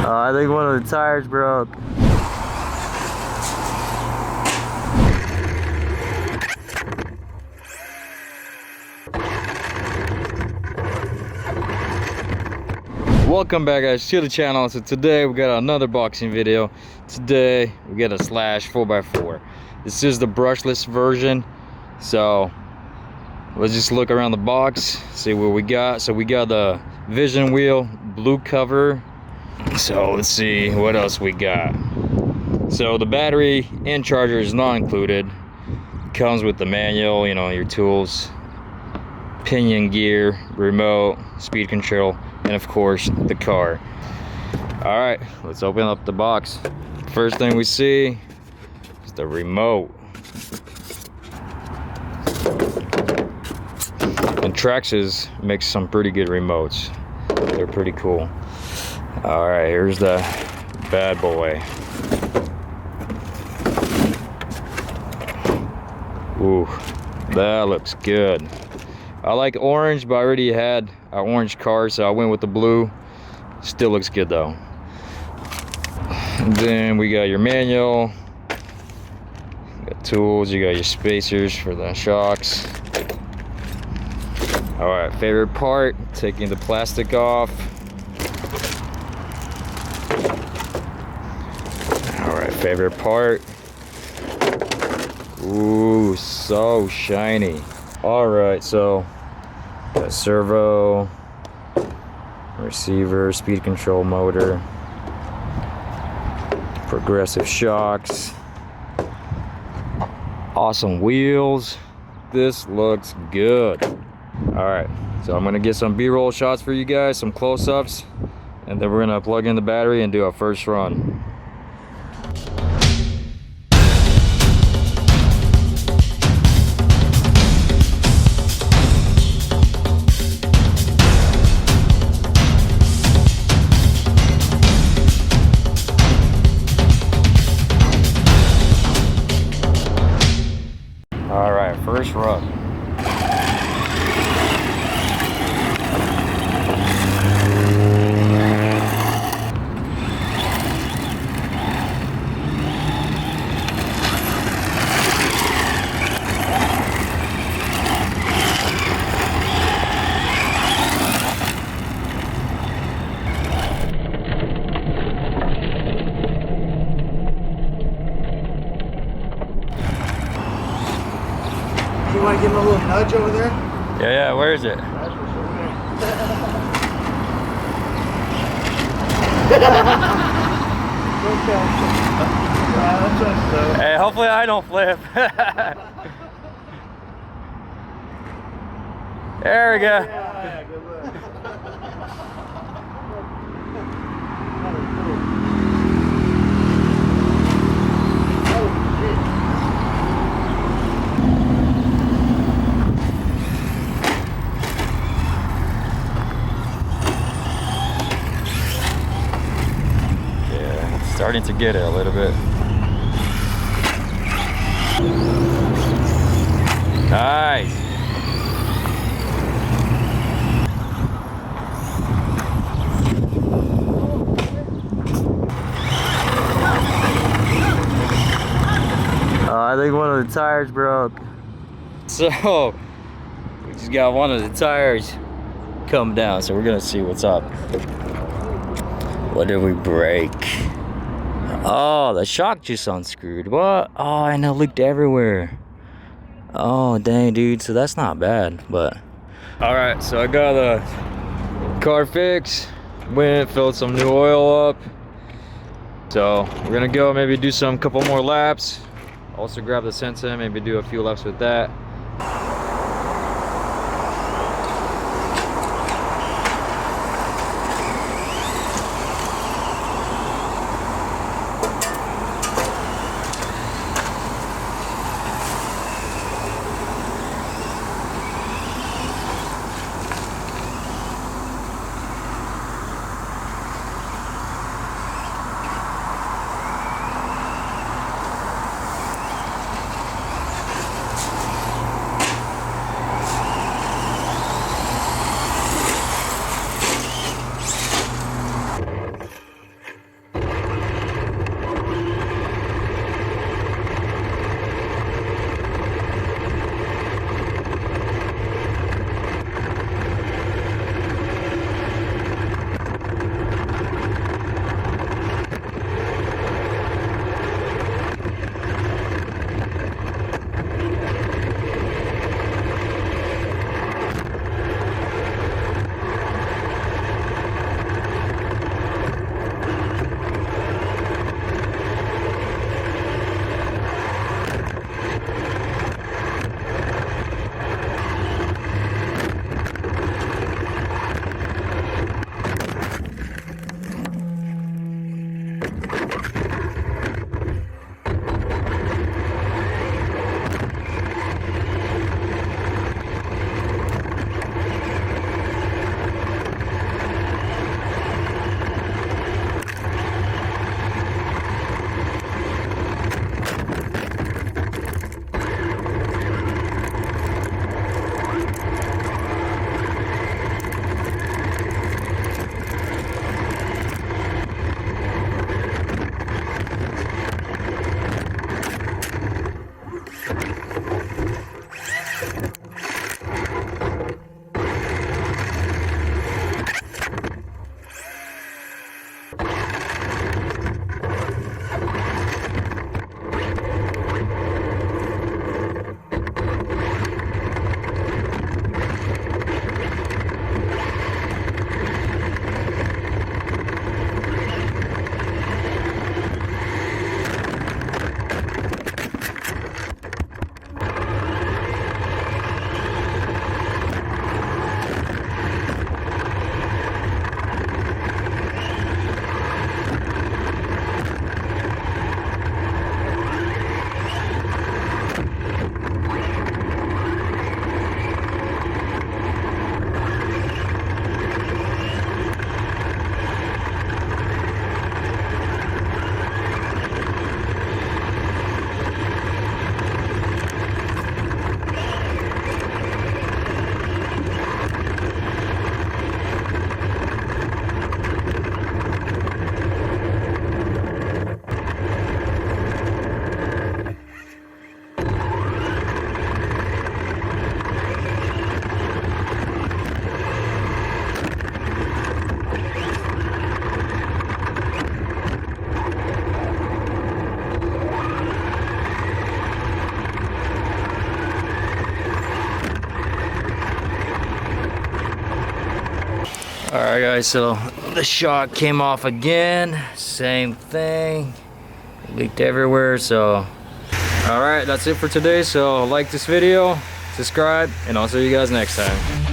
I think one of the tires broke. Welcome back, guys, to the channel. So today we got another boxing video. Today we got a Slash 4x4. This is the brushless version. So let's just look around the box, see what we got. So we got the vision wheel, blue cover. So let's see what else we got. So the battery and charger is not included. Comes with the manual, you know, your tools, pinion gear, remote, speed control, and of course the car. All right, let's open up the box. First thing we see is the remote. And Traxxas makes some pretty good remotes. They're pretty cool. All right, here's the bad boy. Ooh, that looks good. I like orange, but I already had an orange car, so I went with the blue. Still looks good though. And then we got your manual. You got tools, you got your spacers for the shocks. All right, favorite part, taking the plastic off. All right, favorite part. Ooh, so shiny. All right, so got servo, receiver, speed control motor, progressive shocks, awesome wheels. This looks good. All right, so I'm gonna get some B-roll shots for you guys, some close-ups, and then we're gonna plug in the battery and do our first run. All right, first run. You want to give him a little nudge over there? Yeah, where is it? Hey, hopefully I don't flip. There we go. Yeah, good look. Starting to get it a little bit. Nice. I think one of the tires broke. So we just got one of the tires come down, so we're gonna see what's up. What did we break? Oh, the shock just unscrewed. What? Oh, and it leaked everywhere. Oh, dang, dude. So that's not bad, but. All right, so I got the car fixed. Went, filled some new oil up. So we're gonna go maybe do some couple more laps. Also grab the Sensa, maybe do a few laps with that. Alright guys, so the shock came off again. Same thing. Leaked everywhere, so. Alright, that's it for today. So like this video, subscribe, and I'll see you guys next time.